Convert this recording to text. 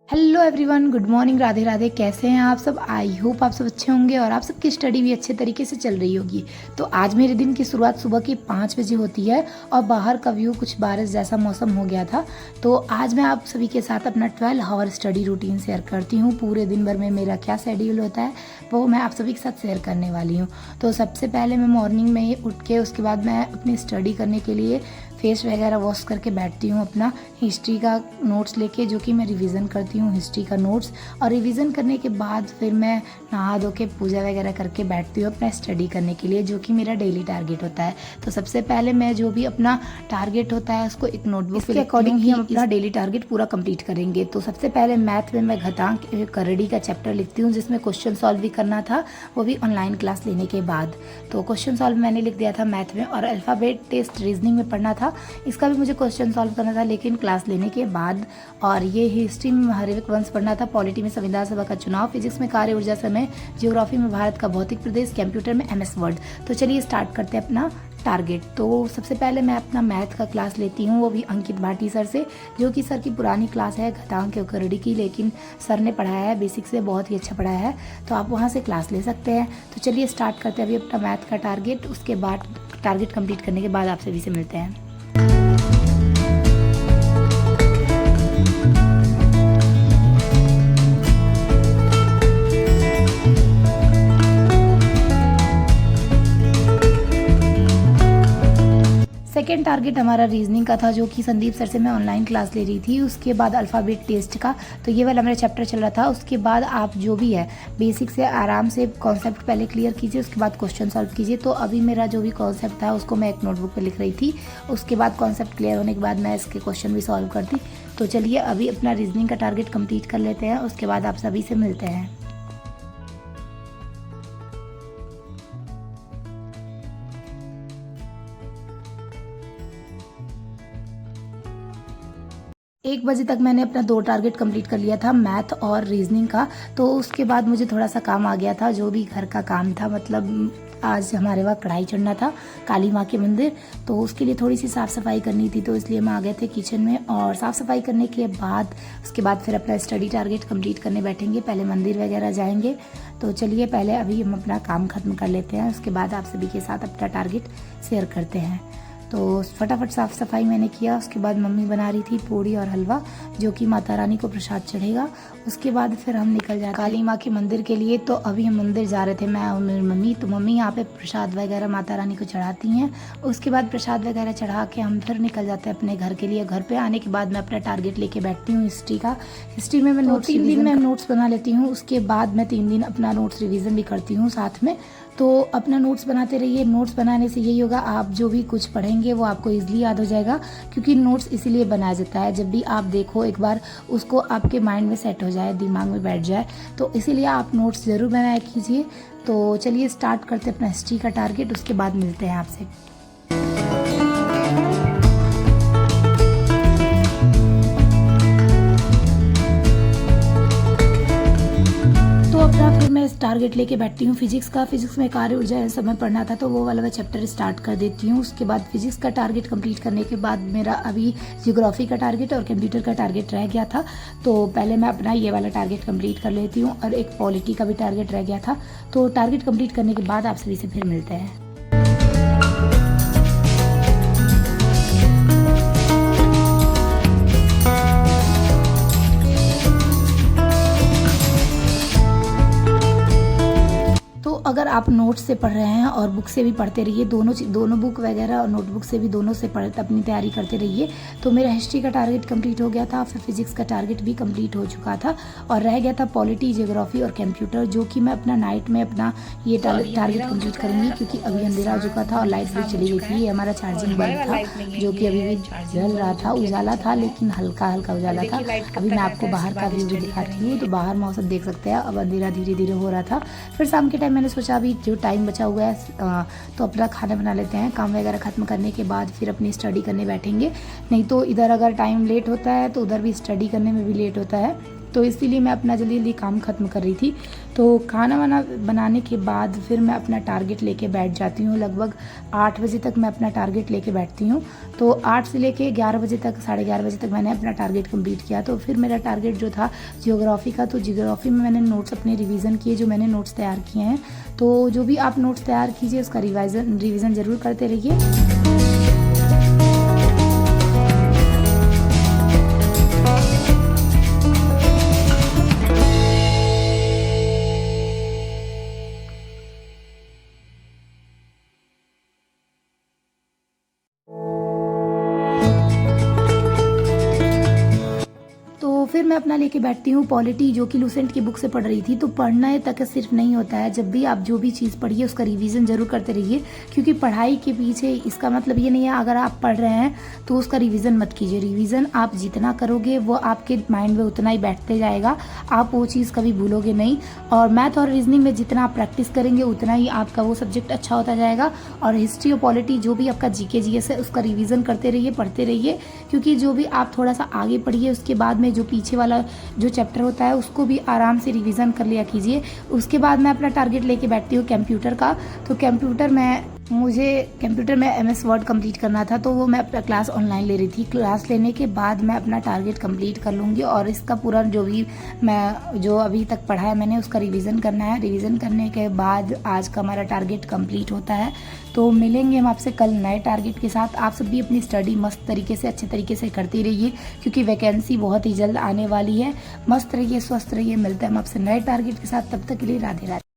Hello everyone, good morning, Radhe Radhe. कैसे हैं आप सब? आई होप आप सब अच्छे होंगे और आप सबकी स्टडी भी अच्छे तरीके से चल रही होगी। तो आज मेरे दिन की शुरुआत सुबह की 5 बजे होती है और बाहर का व्यू कुछ बारिश जैसा मौसम हो गया था। तो आज मैं आप सभी के साथ अपना 12 आवर स्टडी रूटीन शेयर करती हूँ। पूरे दिन भर में मेरा क्या शेड्यूल होता है वो मैं आप सभी के साथ शेयर करने वाली हूँ। तो सबसे पहले मैं मॉर्निंग में ही उठ के उसके बाद मैं अपनी स्टडी करने के लिए फेस वगैरह वॉश करके बैठती हूँ। अपना हिस्ट्री का नोट्स लेके, जो कि मैं रिवीजन करती हूँ हिस्ट्री का नोट्स। और रिवीजन करने के बाद फिर मैं नहा धो के पूजा वगैरह करके बैठती हूँ अपना स्टडी करने के लिए, जो कि मेरा डेली टारगेट होता है। तो सबसे पहले मैं जो भी अपना टारगेट होता है उसको एक नोटबुक के अकॉर्डिंग ही हम अपना डेली टारगेट पूरा कंप्लीट करेंगे। तो सबसे पहले मैथ में मैं घातांक करड़ी का चैप्टर लिखती हूँ, जिसमें क्वेश्चन सॉल्व भी करना था, वो भी ऑनलाइन क्लास लेने के बाद। तो क्वेश्चन सॉल्व मैंने लिख दिया था मैथ में। और अल्फ़ाबेट टेस्ट रीजनिंग में पढ़ना था, इसका भी मुझे क्वेश्चन सॉल्व करना था लेकिन क्लास लेने के बाद। और ये हिस्ट्री में महादेविक वंश पढ़ना था, पॉलिटी में संविधान सभा का चुनाव, फिजिक्स में कार्य ऊर्जा समय, ज्योग्राफी में भारत का भौतिक प्रदेश, कंप्यूटर में MS वर्ड। तो चलिए स्टार्ट करते हैं अपना टारगेट। तो सबसे पहले मैं अपना मैथ का क्लास लेती हूँ, वो भी अंकित भाटी सर से, जो कि सर की पुरानी क्लास है घातांक और करड़ी की, लेकिन सर ने पढ़ाया है बेसिक से, बहुत ही अच्छा पढ़ाया है। तो आप वहाँ से क्लास ले सकते हैं। तो चलिए स्टार्ट करते हैं अभी अपना मैथ का टारगेट। उसके बाद टारगेट कंप्लीट करने के बाद आप सभी से मिलते हैं। सेकेंड टारगेट हमारा रीजनिंग का था, जो कि संदीप सर से मैं ऑनलाइन क्लास ले रही थी। उसके बाद अल्फ़ाबेट टेस्ट का, तो ये वाला मेरा चैप्टर चल रहा था। उसके बाद आप जो भी है बेसिक से आराम से कॉन्सेप्ट पहले क्लियर कीजिए, उसके बाद क्वेश्चन सॉल्व कीजिए। तो अभी मेरा जो भी कॉन्सेप्ट था उसको मैं एक नोटबुक पर लिख रही थी। उसके बाद कॉन्सेप्ट क्लियर होने के बाद मैं इसके क्वेश्चन भी सॉल्व करती। तो चलिए अभी अपना रीजनिंग का टारगेट कंप्लीट कर लेते हैं, उसके बाद आप सभी से मिलते हैं। एक बजे तक मैंने अपना 2 टारगेट कंप्लीट कर लिया था, मैथ और रीजनिंग का। तो उसके बाद मुझे थोड़ा सा काम आ गया था, जो भी घर का काम था। मतलब आज हमारे वहाँ कढ़ाई चढ़ना था काली माँ के मंदिर, तो उसके लिए थोड़ी सी साफ़ सफाई करनी थी। तो इसलिए हम आ गए थे किचन में, और साफ़ सफाई करने के बाद उसके बाद फिर अपना स्टडी टारगेट कंप्लीट करने बैठेंगे। पहले मंदिर वगैरह जाएंगे। तो चलिए पहले अभी हम अपना काम ख़त्म कर लेते हैं, उसके बाद आप सभी के साथ अपना टारगेट शेयर करते हैं। तो फटाफट साफ़ सफाई मैंने किया। उसके बाद मम्मी बना रही थी पूड़ी और हलवा, जो कि माता रानी को प्रसाद चढ़ेगा। उसके बाद फिर हम निकल जाते काली माँ के मंदिर के लिए। तो अभी हम मंदिर जा रहे थे, मैं और मेरी मम्मी। तो मम्मी यहाँ पे प्रसाद वगैरह माता रानी को चढ़ाती हैं। उसके बाद प्रसाद वगैरह चढ़ा के हम फिर निकल जाते हैं अपने घर के लिए। घर पे आने के बाद मैं अपना टारगेट लेके बैठती हूँ हिस्ट्री का। हिस्ट्री में मैं नोट्स 3 दिन में नोट्स बना लेती हूँ। उसके बाद मैं 3 दिन अपना नोट्स रिविज़न भी करती हूँ साथ में। तो अपना नोट्स बनाते रहिए। नोट्स बनाने से यही होगा, आप जो भी कुछ पढ़ेंगे वो आपको ईजिली याद हो जाएगा, क्योंकि नोट्स इसीलिए बनाया जाता है, जब भी आप देखो एक बार उसको आपके माइंड में सेट हो जाए, दिमाग में बैठ जाए। तो इसीलिए आप नोट्स ज़रूर बनाया कीजिए। तो चलिए स्टार्ट करते हैं अपना हिस्ट्री का टारगेट, उसके बाद मिलते हैं आपसे। फिर मैं टारगेट लेके बैठती हूँ फिजिक्स का। फिजिक्स में कार्य ऊर्जा समय पढ़ना था, तो वो वाला मैं चैप्टर स्टार्ट कर देती हूँ। उसके बाद फिजिक्स का टारगेट कंप्लीट करने के बाद मेरा अभी ज्योग्राफी का टारगेट और कंप्यूटर का टारगेट रह गया था। तो पहले मैं अपना ये वाला टारगेट कंप्लीट कर लेती हूँ, और एक पॉलिटी का भी टारगेट रह गया था। तो टारगेट कंप्लीट करने के बाद आप सभी से फिर मिलते हैं। अगर आप नोट्स से पढ़ रहे हैं और बुक से भी पढ़ते रहिए, दोनों बुक वगैरह और नोटबुक से भी, दोनों से अपनी तैयारी करते रहिए। तो मेरा हिस्ट्री का टारगेट कंप्लीट हो गया था, फिर फिजिक्स का टारगेट भी कंप्लीट हो चुका था, और रह गया था पॉलिटी, ज्योग्राफी और कंप्यूटर, जो कि मैं अपना नाइट में अपना ये टारगेट कंप्लीट करूँगी, क्योंकि अभी अंधेरा हो चुका था और लाइट भी चली गई थी। ये हमारा चार्जिंग बल्ब था, जो कि अभी भी जल रहा था, उजाला था लेकिन हल्का हल्का उजाला था। अभी मैं आपको बाहर का व्यू भी दिखाती हूँ। तो बाहर मौसम देख सकते हैं, अब अंधेरा धीरे धीरे हो रहा था। फिर शाम के टाइम मैंने सोचा अभी जो टाइम बचा हुआ है तो अपना खाना बना लेते हैं। काम वगैरह ख़त्म करने के बाद फिर अपनी स्टडी करने बैठेंगे, नहीं तो इधर अगर टाइम लेट होता है तो उधर भी स्टडी करने में भी लेट होता है। तो इसीलिए मैं अपना जल्दी जल्दी काम ख़त्म कर रही थी। तो खाना वाना बनाने के बाद फिर मैं अपना टारगेट लेके बैठ जाती हूँ। लगभग 8 बजे तक मैं अपना टारगेट लेके बैठती हूँ। तो 8 से लेके 11 बजे तक, 11:30 बजे तक मैंने अपना टारगेट कंप्लीट किया। तो फिर मेरा टारगेट जो था जियोग्राफी का, तो जियोग्राफी में मैंने नोट्स अपने रिवीजन किए, जो मैंने नोट्स तैयार किए हैं। तो जो भी आप नोट्स तैयार कीजिए उसका रिवीजन ज़रूर करते रहिए। तो फिर मैं अपना लेके बैठती हूँ पॉलिटी, जो कि लूसेंट की बुक से पढ़ रही थी। तो पढ़ना तक सिर्फ नहीं होता है, जब भी आप जो भी चीज़ पढ़िए उसका रिवीजन ज़रूर करते रहिए, क्योंकि पढ़ाई के पीछे इसका मतलब ये नहीं है अगर आप पढ़ रहे हैं तो उसका रिवीजन मत कीजिए। रिवीजन आप जितना करोगे वो आपके माइंड में उतना ही बैठते जाएगा, आप वो चीज़ कभी भूलोगे नहीं। और मैथ और रीजनिंग में जितना आप प्रैक्टिस करेंगे उतना ही आपका वो सब्जेक्ट अच्छा होता जाएगा। और हिस्ट्री और पॉलिटी जो भी आपका जीके जीएस है उसका रिवीजन करते रहिए, पढ़ते रहिए, क्योंकि जो भी आप थोड़ा सा आगे पढ़िए उसके बाद में जो पीछे वाला जो चैप्टर होता है उसको भी आराम से रिवीजन कर लिया कीजिए। उसके बाद मैं अपना टारगेट लेके बैठती हूँ कंप्यूटर का। तो मुझे कंप्यूटर में एमएस वर्ड कंप्लीट करना था, तो वो मैं अपना क्लास ऑनलाइन ले रही थी। क्लास लेने के बाद मैं अपना टारगेट कंप्लीट कर लूँगी और इसका पूरा जो अभी तक पढ़ा है मैंने उसका रिवीजन करना है। रिवीजन करने के बाद आज का हमारा टारगेट कंप्लीट होता है। तो मिलेंगे हम आपसे कल नए टारगेट के साथ। आप सब भी अपनी स्टडी मस्त तरीके से, अच्छे तरीके से करती रहिए, क्योंकि वैकेंसी बहुत ही जल्द आने वाली है। मस्त रहिए, स्वस्थ रहिए। मिलते हैं हम आपसे नए टारगेट के साथ, तब तक के लिए राधे राधे।